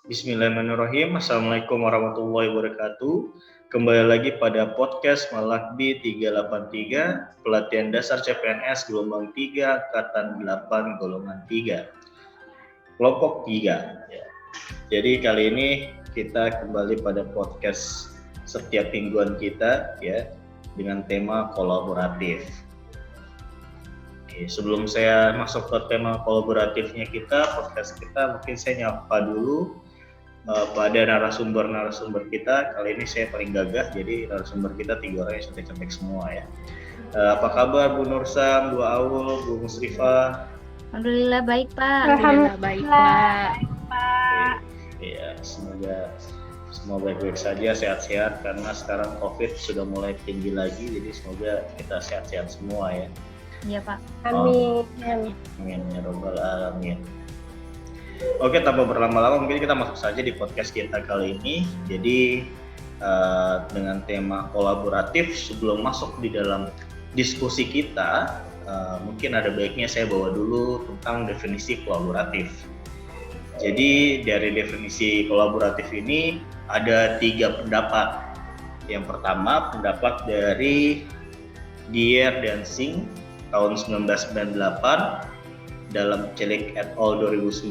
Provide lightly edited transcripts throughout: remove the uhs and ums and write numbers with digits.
Bismillahirrahmanirrahim. Assalamualaikum warahmatullahi wabarakatuh. Kembali lagi pada podcast Malakbi 383, pelatihan dasar CPNS gelombang 3, angkatan 8, golongan 3, kelompok 3. Jadi kali ini kita kembali pada podcast setiap mingguan kita ya, dengan tema kolaboratif. Sebelum saya masuk ke tema kolaboratifnya podcast kita, mungkin saya nyapa dulu pada narasumber kita. Kali ini saya paling gagah, jadi narasumber kita 3 orang yang cantik-cantik semua ya. Apa kabar Bu Nursam, Bu Aul, Bu Musrifah? Alhamdulillah baik Pak. Alhamdulillah baik Pak. Iya, semoga semua baik-baik saja, sehat-sehat karena sekarang COVID sudah mulai tinggi lagi, jadi semoga kita sehat-sehat semua ya. Iya Pak. Amin. Amin ya robbal alamin. Oke, tanpa berlama-lama mungkin kita masuk saja di podcast kita kali ini. Jadi dengan tema kolaboratif, sebelum masuk di dalam diskusi kita, mungkin ada baiknya saya bawa dulu tentang definisi kolaboratif. Jadi dari definisi kolaboratif ini ada 3 pendapat. Yang pertama pendapat dari Dier dan Singh tahun 1998 dalam Celik et al. 2019,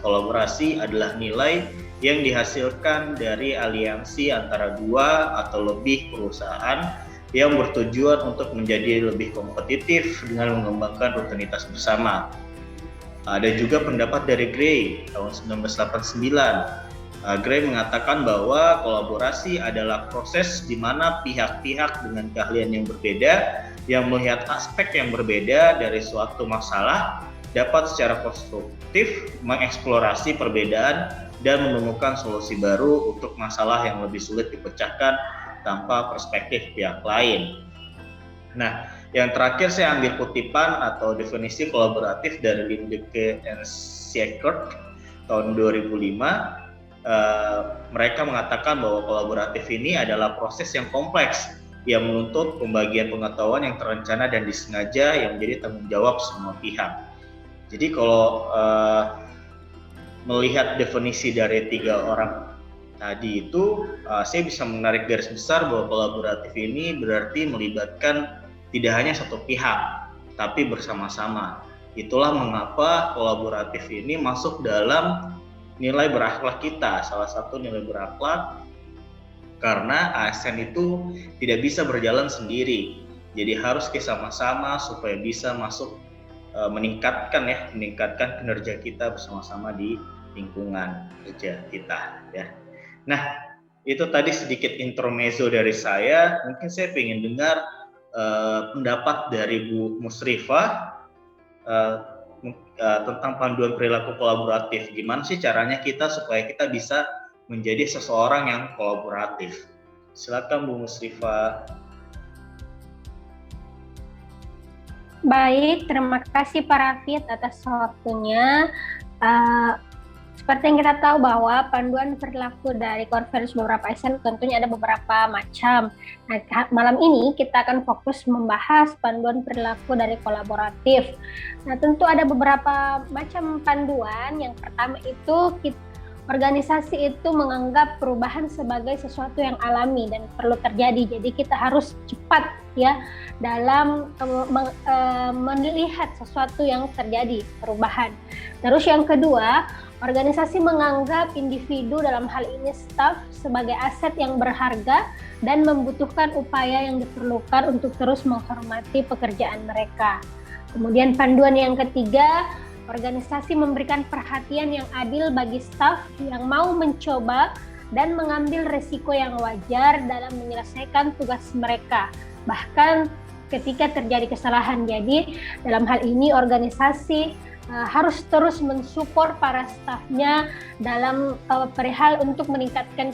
kolaborasi adalah nilai yang dihasilkan dari aliansi antara 2 atau lebih perusahaan yang bertujuan untuk menjadi lebih kompetitif dengan mengembangkan rutinitas bersama. Ada juga pendapat dari Gray tahun 1989. Gray mengatakan bahwa kolaborasi adalah proses di mana pihak-pihak dengan keahlian yang berbeda yang melihat aspek yang berbeda dari suatu masalah dapat secara konstruktif mengeksplorasi perbedaan dan menemukan solusi baru untuk masalah yang lebih sulit dipecahkan tanpa perspektif pihak lain. Nah, yang terakhir saya ambil kutipan atau definisi kolaboratif dari Lindeke and Sieckert tahun 2005. Mereka mengatakan bahwa kolaboratif ini adalah proses yang kompleks yang menuntut pembagian pengetahuan yang terencana dan disengaja yang menjadi tanggung jawab semua pihak. Jadi kalau melihat definisi dari 3 orang tadi itu, saya bisa menarik garis besar bahwa kolaboratif ini berarti melibatkan tidak hanya satu pihak, tapi bersama-sama. Itulah mengapa kolaboratif ini masuk dalam nilai berakhlak kita. Salah satu nilai berakhlak karena ASN itu tidak bisa berjalan sendiri. Jadi harus bersama-sama supaya bisa masuk meningkatkan kinerja kita bersama-sama di lingkungan kerja kita ya. Nah, itu tadi sedikit intermezzo dari saya. Mungkin saya ingin dengar pendapat dari Bu Musrifah tentang panduan perilaku kolaboratif. Gimana sih caranya kita supaya kita bisa menjadi seseorang yang kolaboratif? Silakan Bu Musrifah. Baik, terima kasih Pak Rafid atas waktunya. Seperti yang kita tahu bahwa panduan perilaku dari konferensi beberapa ASN tentunya ada beberapa macam. Nah, malam ini kita akan fokus membahas panduan perilaku dari kolaboratif. Nah, tentu ada beberapa macam panduan. Yang pertama itu organisasi itu menganggap perubahan sebagai sesuatu yang alami dan perlu terjadi. Jadi kita harus cepat ya dalam melihat sesuatu yang terjadi, perubahan. Terus yang kedua, organisasi menganggap individu, dalam hal ini staf, sebagai aset yang berharga dan membutuhkan upaya yang diperlukan untuk terus menghormati pekerjaan mereka. Kemudian panduan yang ketiga, organisasi memberikan perhatian yang adil bagi staf yang mau mencoba dan mengambil risiko yang wajar dalam menyelesaikan tugas mereka, bahkan ketika terjadi kesalahan. Jadi dalam hal ini organisasi harus terus mensupport para stafnya dalam perihal untuk meningkatkan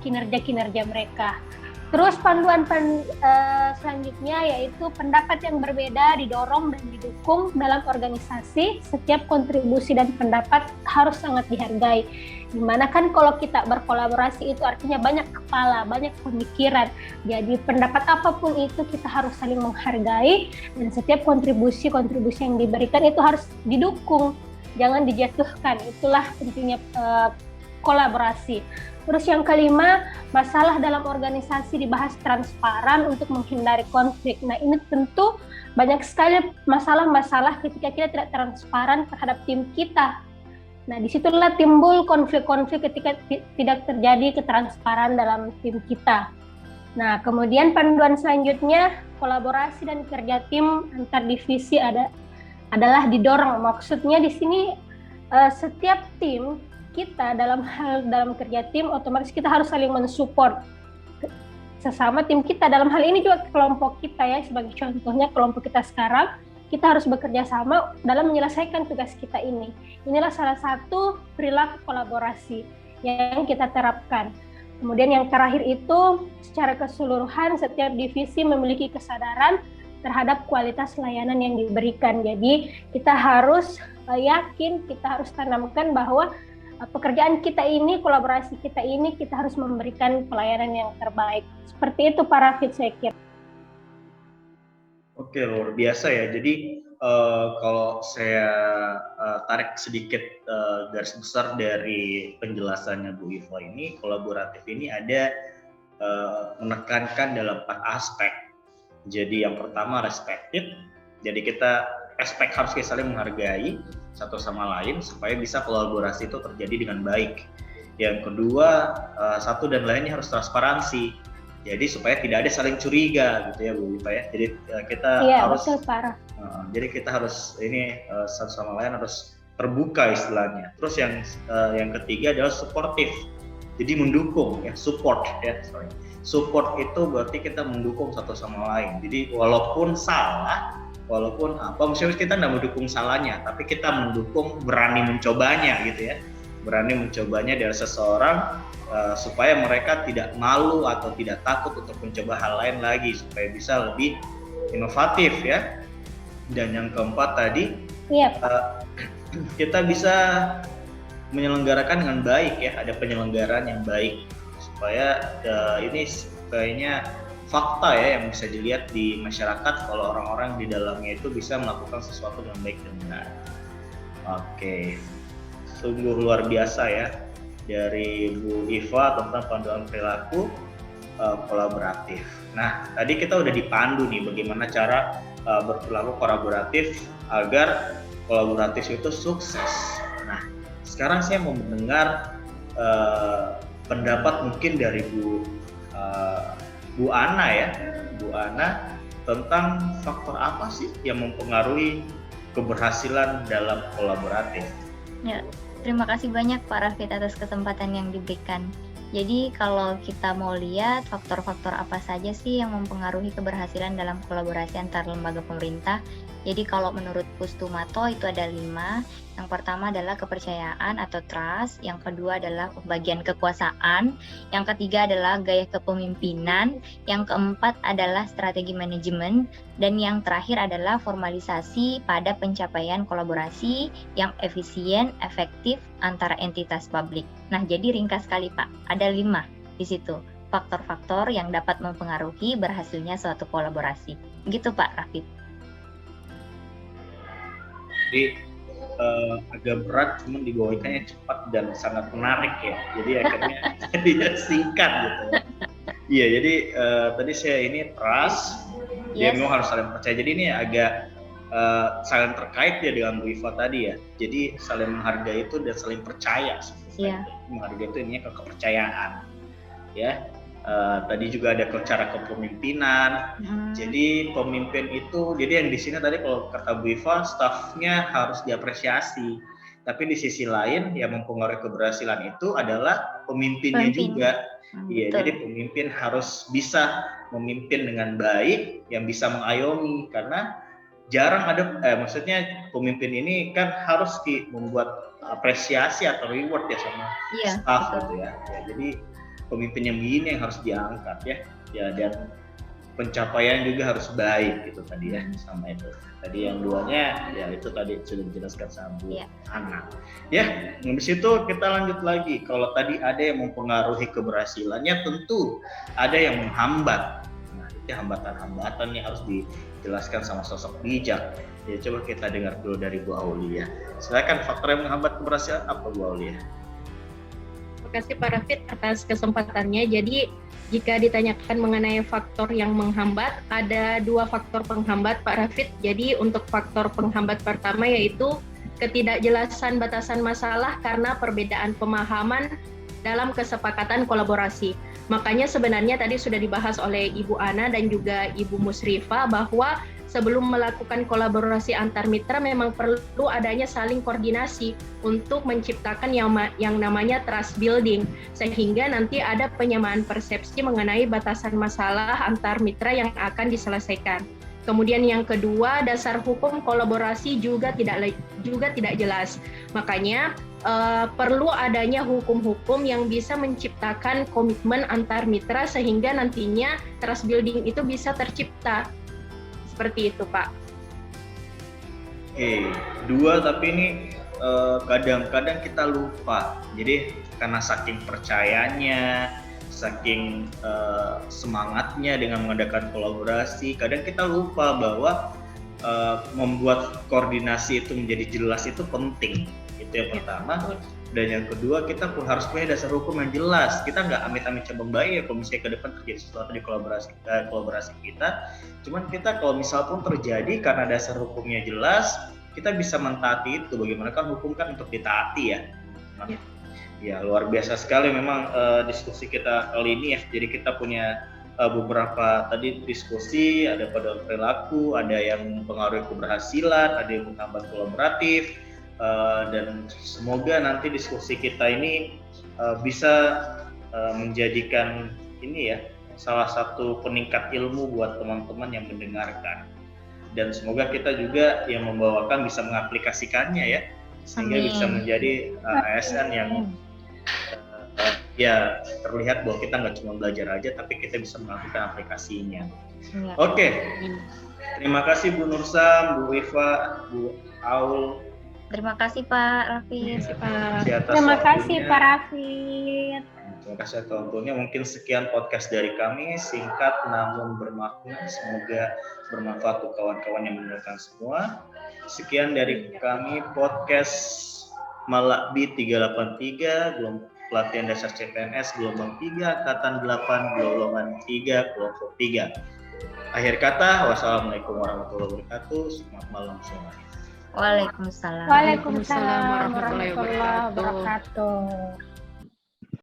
kinerja mereka. Terus panduan selanjutnya yaitu pendapat yang berbeda didorong dan didukung dalam organisasi. Setiap kontribusi dan pendapat harus sangat dihargai. Dimana kan kalau kita berkolaborasi itu artinya banyak kepala, banyak pemikiran. Jadi pendapat apapun itu kita harus saling menghargai dan setiap kontribusi yang diberikan itu harus didukung, jangan dijatuhkan. Itulah pentingnya kolaborasi. Terus yang kelima, masalah dalam organisasi dibahas transparan untuk menghindari konflik. Nah, ini tentu banyak sekali masalah-masalah ketika kita tidak transparan terhadap tim kita. Nah, disitulah timbul konflik-konflik ketika tidak terjadi ketransparan dalam tim kita. Nah, kemudian panduan selanjutnya, kolaborasi dan kerja tim antar divisi adalah didorong. Maksudnya di sini setiap tim kita dalam kerja tim otomatis kita harus saling mensupport sesama tim kita. Dalam hal ini juga kelompok kita ya, sebagai contohnya kelompok kita sekarang, kita harus bekerja sama dalam menyelesaikan tugas kita ini. Inilah salah satu perilaku kolaborasi yang kita terapkan. Kemudian yang terakhir itu, secara keseluruhan setiap divisi memiliki kesadaran terhadap kualitas layanan yang diberikan. Jadi kita harus yakin, kita harus tanamkan bahwa pekerjaan kita ini, kolaborasi kita ini, kita harus memberikan pelayanan yang terbaik. Seperti itu Pak Rafid, saya kira. Oke, luar biasa ya. Jadi kalau saya tarik sedikit garis besar dari penjelasannya Bu Iva ini, kolaboratif ini ada menekankan dalam 4 aspek. Jadi yang pertama respected, jadi kita respect, harus kita saling menghargai satu sama lain supaya bisa kolaborasi itu terjadi dengan baik. Yang kedua, satu dan lainnya harus transparansi. Jadi supaya tidak ada saling curiga gitu ya Bu Iva ya. Jadi kita harus betul, parah. Jadi kita harus satu sama lain harus terbuka istilahnya. Terus yang ketiga adalah supportive. Jadi mendukung ya, support ya, Support itu berarti kita mendukung satu sama lain. Jadi walaupun salah, walaupun apa, misalnya kita tidak mendukung salahnya, tapi kita mendukung berani mencobanya gitu ya. Berani mencobanya dari seseorang supaya mereka tidak malu atau tidak takut untuk mencoba hal lain lagi, supaya bisa lebih inovatif ya. Dan yang keempat tadi, kita bisa menyelenggarakan dengan baik ya, ada penyelenggaraan yang baik supaya ini kayaknya fakta ya yang bisa dilihat di masyarakat kalau orang-orang di dalamnya itu bisa melakukan sesuatu dengan baik dan benar. Oke, sungguh luar biasa ya dari Bu Iva tentang panduan perilaku kolaboratif. Nah, tadi kita udah dipandu nih bagaimana cara berperilaku kolaboratif agar kolaboratif itu sukses. Nah, sekarang saya mau mendengar pendapat mungkin dari Bu Ana ya, Bu Ana, tentang faktor apa sih yang mempengaruhi keberhasilan dalam kolaboratif? Ya, terima kasih banyak Pak Rafid atas kesempatan yang diberikan. Jadi kalau kita mau lihat faktor-faktor apa saja sih yang mempengaruhi keberhasilan dalam kolaborasi antar lembaga pemerintah. Jadi kalau menurut Pustumato itu ada 5. Yang pertama adalah kepercayaan atau trust, yang kedua adalah pembagian kekuasaan, yang ketiga adalah gaya kepemimpinan, yang keempat adalah strategi manajemen, dan yang terakhir adalah formalisasi pada pencapaian kolaborasi yang efisien, efektif antara entitas publik. Nah, jadi ringkas sekali Pak, ada 5 di situ faktor-faktor yang dapat mempengaruhi berhasilnya suatu kolaborasi. Gitu Pak Rafid. Jadi agak berat, cuman dibawakannya cepat dan sangat menarik ya. Jadi akhirnya dia singkat gitu. Iya, jadi tadi saya ini trust, dia memang harus saling percaya. Jadi ini agak saling terkait ya dengan Bu Iva tadi ya. Jadi saling menghargai itu dan saling percaya. Menghargai itu ininya kepercayaan. Ya. Tadi juga ada cara kepemimpinan. Jadi pemimpin itu, jadi yang di sini tadi kalau kata Bu Iva, stafnya harus diapresiasi. Tapi di sisi lain yang mempengaruhi keberhasilan itu adalah pemimpinnya juga. Iya, jadi pemimpin harus bisa memimpin dengan baik, yang bisa mengayomi, karena jarang ada, maksudnya pemimpin ini kan harus membuat apresiasi atau reward ya sama staff gitu ya. Jadi pemimpin yang begini yang harus diangkat ya, dan pencapaian juga harus baik gitu tadi ya, sama itu. Tadi yang duanya ya itu tadi sudah dijelaskan sama Bu Ana. Ya, habis itu kita lanjut lagi. Kalau tadi ada yang mempengaruhi keberhasilannya, tentu ada yang menghambat. Nah, itu hambatan-hambatan yang harus dijelaskan sama sosok bijak. Ya, coba kita dengar dulu dari Bu Aulia. Silakan, faktor yang menghambat keberhasilan apa Bu Aulia? kasih Pak Rafid atas kesempatannya. Jadi jika ditanyakan mengenai faktor yang menghambat, ada 2 faktor penghambat Pak Rafid. Jadi untuk faktor penghambat pertama yaitu ketidakjelasan batasan masalah karena perbedaan pemahaman dalam kesepakatan kolaborasi. Makanya sebenarnya tadi sudah dibahas oleh Ibu Ana dan juga Ibu Musrifa bahwa sebelum melakukan kolaborasi antar mitra memang perlu adanya saling koordinasi untuk menciptakan yang namanya trust building, sehingga nanti ada penyamaan persepsi mengenai batasan masalah antar mitra yang akan diselesaikan. Kemudian yang kedua, dasar hukum kolaborasi juga tidak jelas. Makanya perlu adanya hukum-hukum yang bisa menciptakan komitmen antar mitra sehingga nantinya trust building itu bisa tercipta. Seperti itu, Pak. Oke, 2 tapi ini kadang-kadang kita lupa. Jadi karena saking percayanya, saking semangatnya dengan mengadakan kolaborasi, kadang kita lupa bahwa membuat koordinasi itu menjadi jelas itu penting. Itu yang pertama. Dan yang kedua, kita pun harus punya dasar hukum yang jelas. Kita nggak amit-amit coba baik ya kalau misalnya ke depan terjadi sesuatu di kolaborasi kita. Cuman kita kalau misal pun terjadi karena dasar hukumnya jelas, kita bisa mentaati itu. Bagaimana kan hukum kan untuk ditaati ya. Ya luar biasa sekali memang diskusi kita kali ini ya. Jadi kita punya beberapa tadi diskusi, ada pada perilaku, ada yang mempengaruhi keberhasilan, ada yang menghambat kolaboratif. Dan semoga nanti diskusi kita ini bisa menjadikan ini ya salah satu peningkat ilmu buat teman-teman yang mendengarkan, dan semoga kita juga yang membawakan bisa mengaplikasikannya ya sehingga bisa menjadi ASN yang ya terlihat bahwa kita nggak cuma belajar aja tapi kita bisa melakukan aplikasinya. Oke. Terima kasih Bu Nursam, Bu Eva, Bu Aul. Terima kasih Pak Rafid. Terima kasih Pak Rafid. Terima kasih atas waktunya. Mungkin sekian podcast dari kami, singkat namun bermakna. Semoga bermanfaat untuk kawan-kawan yang mendengarkan semua. Sekian dari kami podcast Malakbi 383, pelatihan dasar CPNS gelombang 3, angkatan 8, golongan 3, kelompok 3. Akhir kata, wassalamualaikum warahmatullahi wabarakatuh. Selamat malam semua. Waalaikumsalam. Waalaikumsalam warahmatullahi wabarakatuh.